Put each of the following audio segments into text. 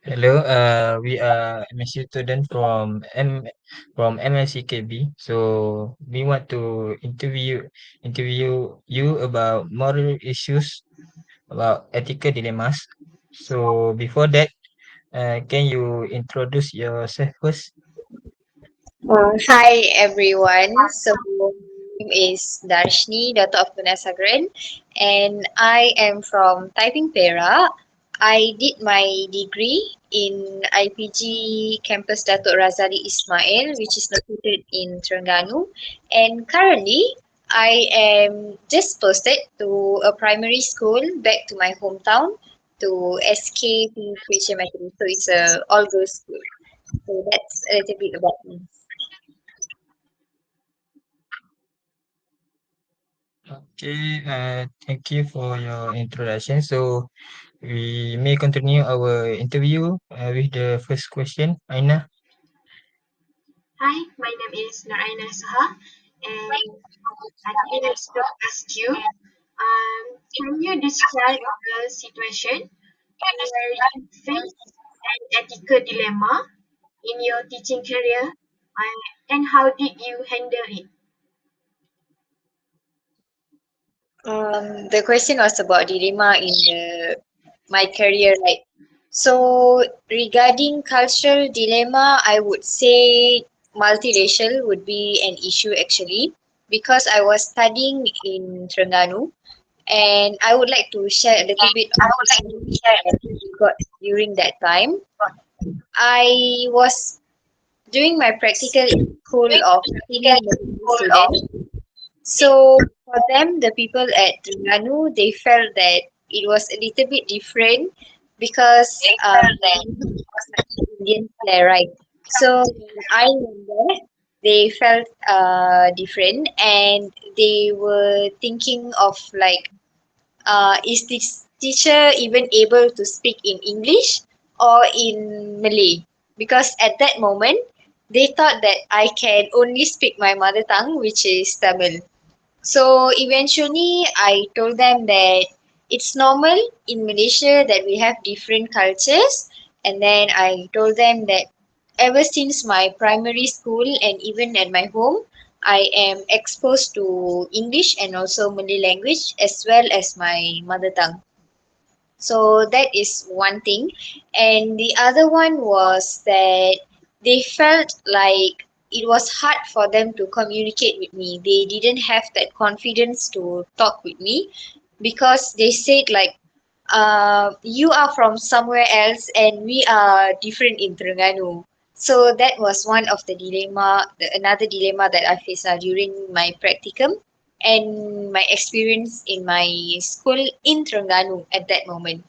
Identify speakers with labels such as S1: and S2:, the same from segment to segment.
S1: Hello, we are MSc student from Mlc Kb. So we want to interview you about moral issues, about ethical dilemmas. So before that, can you introduce yourself first?
S2: Hi everyone. So my name is Darshni, daughter of Punasagaran, and I am from Taiping Perak. I did my degree in IPG campus Datuk Razali Ismail, which is located in Terengganu, and currently I am just posted to a primary school back to my hometown to SK Methodist. So it's a all girls school. So that's a little bit about me.
S1: Okay, thank you for your introduction. So we may continue our interview with the first question. Aina.
S3: Hi, my name is Naraina Saha, and I'm here to ask you, can you describe a situation where you face an ethical dilemma in your teaching career, and how did you handle it?
S2: The question was about dilemma in my career, right? So regarding cultural dilemma, I would say multiracial would be an issue actually because I was studying in Terengganu, and I would like to share a little bit of experience that we got during that time. I was doing my practical in school of semi-Muslim students. So for them, the people at Terengganu, they felt that it was a little bit different because Indians there, right? So when I went there, they felt different and they were thinking of like, is this teacher even able to speak in English or in Malay? Because at that moment, they thought that I can only speak my mother tongue, which is Tamil. So eventually, I told them that it's normal in Malaysia that we have different cultures. And then I told them that ever since my primary school and even at my home, I am exposed to English and also Malay language as well as my mother tongue. So that is one thing. And the other one was that they felt like it was hard for them to communicate with me. They didn't have that confidence to talk with me because they said like, you are from somewhere else and we are different in Terengganu. So that was one of the another dilemma that I faced during my practicum and my experience in my school in Terengganu at that moment.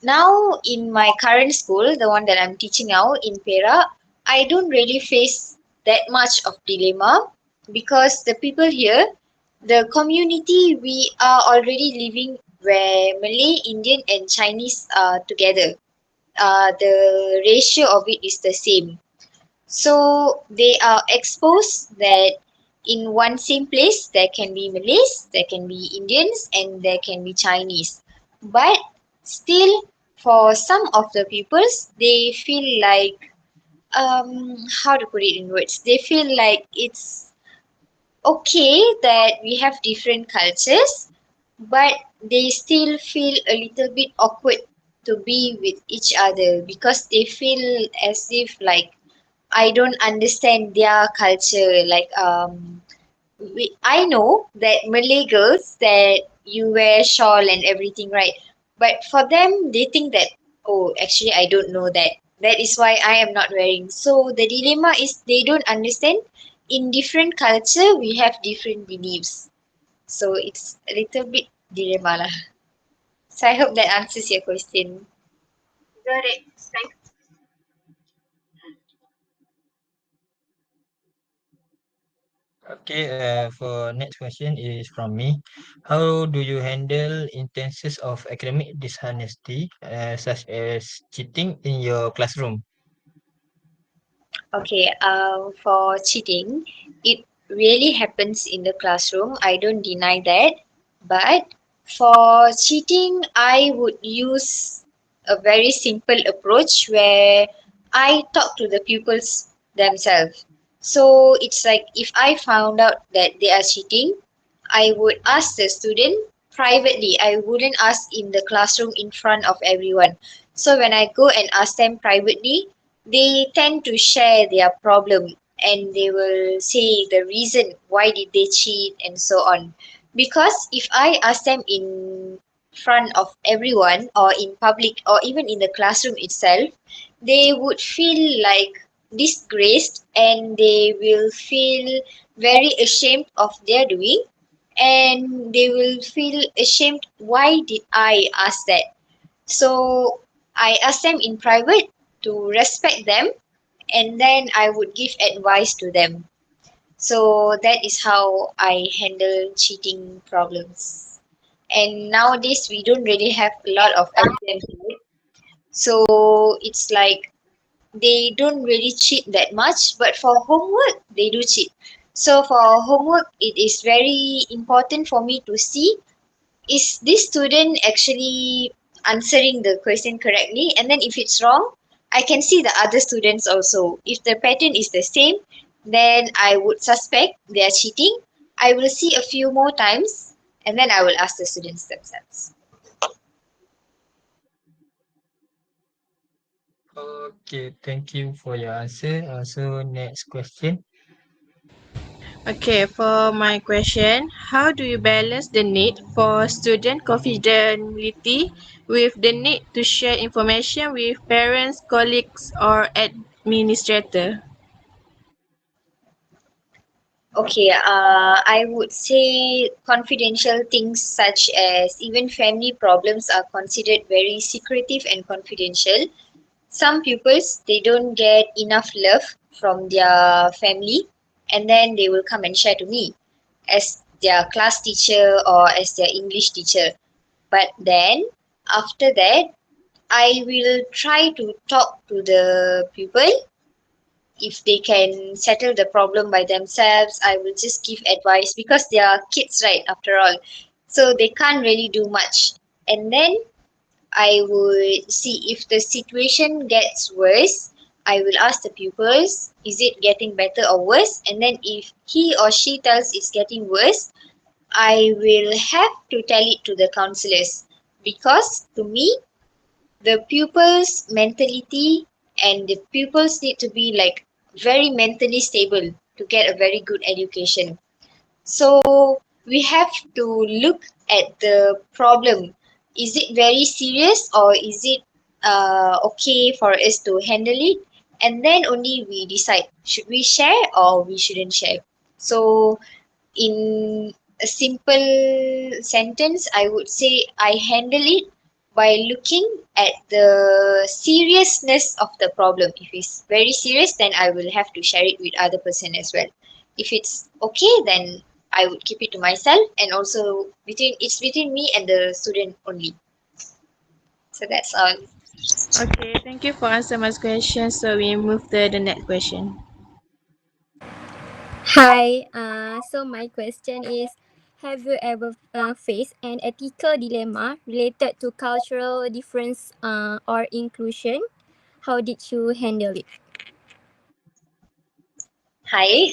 S2: Now, in my current school, the one that I'm teaching now in Perak, I don't really face that much of dilemma because the people here, the community, we are already living where Malay, Indian, and Chinese are together. The ratio of it is the same. So they are exposed that in one same place there can be Malays, there can be Indians, and there can be Chinese. But still, for some of the peoples, they feel like how to put it in words? They feel like it's okay that we have different cultures, but they still feel a little bit awkward to be with each other because they feel as if like I don't understand their culture. Like I know that Malay girls that you wear shawl and everything, right? But for them, they think that oh, actually, I don't know that. That is why I am not wearing. So the dilemma is they don't understand. In different culture, we have different beliefs. So it's a little bit dilemma lah. So I hope that answers your question.
S3: Got it. Thank
S1: Okay, for next question is from me. How do you handle instances of academic dishonesty, such as cheating in your classroom?
S2: Okay, for cheating, it really happens in the classroom. I don't deny that. But for cheating, I would use a very simple approach where I talk to the pupils themselves. So it's like if I found out that they are cheating, I would ask the student privately. I wouldn't ask in the classroom in front of everyone. So when I go and ask them privately, they tend to share their problem and they will say the reason why did they cheat and so on. Because if I ask them in front of everyone or in public or even in the classroom itself, they would feel like disgraced and they will feel very ashamed of their doing, and they will feel ashamed why did I ask that. So I ask them in private to respect them, and then I would give advice to them. So that is how I handle cheating problems. And nowadays we don't really have a lot of evidence, right? So it's like they don't really cheat that much, but for homework they do cheat. So for homework it is very important for me to see, is this student actually answering the question correctly, and then if it's wrong, I can see the other students also. If the pattern is the same, then I would suspect they are cheating. I will see a few more times and then I will ask the students themselves.
S1: Okay, thank you for your answer. So next question.
S4: Okay, for my question, how do you balance the need for student confidentiality with the need to share information with parents, colleagues, or administrator?
S2: Okay, I would say confidential things such as even family problems are considered very secretive and confidential. Some pupils they don't get enough love from their family, and then they will come and share to me as their class teacher or as their English teacher. But then after that, I will try to talk to the pupil. If they can settle the problem by themselves, I will just give advice because they are kids, right, after all. So they can't really do much. And then I would see if the situation gets worse. I will ask the pupils, is it getting better or worse? And then if he or she tells it's getting worse, I will have to tell it to the counselors, because to me, the pupils' mentality and the pupils need to be like very mentally stable to get a very good education. So we have to look at the problem. Is it very serious or is it okay for us to handle it? And then only we decide should we share or we shouldn't share. So in a simple sentence, I would say I handle it by looking at the seriousness of the problem. If it's very serious, then I will have to share it with other person as well. If it's okay, then I would keep it to myself, and also between me and the student only. So that's all.
S4: Okay, thank you for answering my question. So we move to the next question.
S5: Hi, so my question is, have you ever faced an ethical dilemma related to cultural difference or inclusion? How did you handle it?
S2: Hi.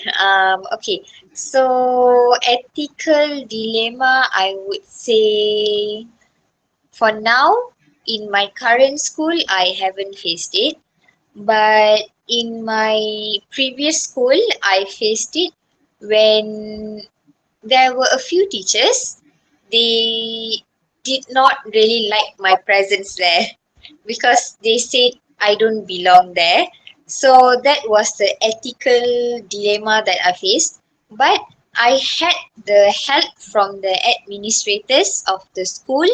S2: Okay. So ethical dilemma, I would say for now, in my current school, I haven't faced it. But in my previous school, I faced it when there were a few teachers. They did not really like my presence there because they said I don't belong there. So that was the ethical dilemma that I faced. But I had the help from the administrators of the school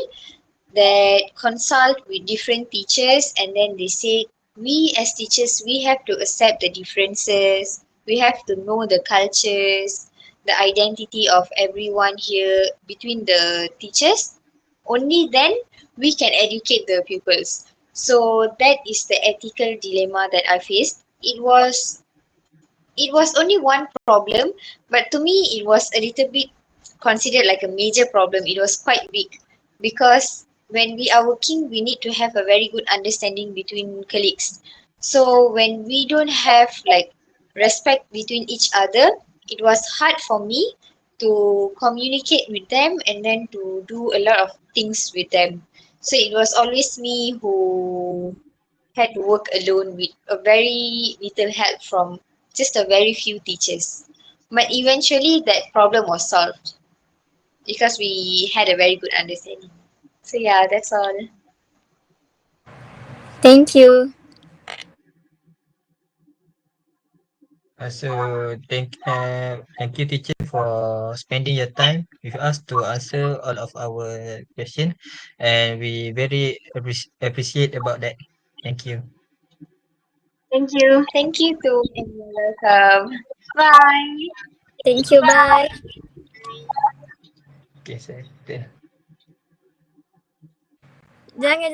S2: that consult with different teachers, and then they say we as teachers we have to accept the differences, we have to know the cultures, the identity of everyone here between the teachers. Only then we can educate the pupils. So that is the ethical dilemma that I faced. It was only one problem, but to me it was a little bit considered like a major problem. It was quite big because when we are working, we need to have a very good understanding between colleagues. So when we don't have like respect between each other, it was hard for me to communicate with them and then to do a lot of things with them. So it was always me who had to work alone with a very little help from just a very few teachers. But eventually that problem was solved because we had a very good understanding. So yeah, that's all.
S5: Thank you.
S1: So thank you, teacher, for spending your time with us to answer all of our question, and we very appreciate about that. Thank you.
S3: Thank you.
S2: Thank you too, and you're welcome. Bye.
S5: Thank you. Bye.
S1: Okay, so.
S5: Jangan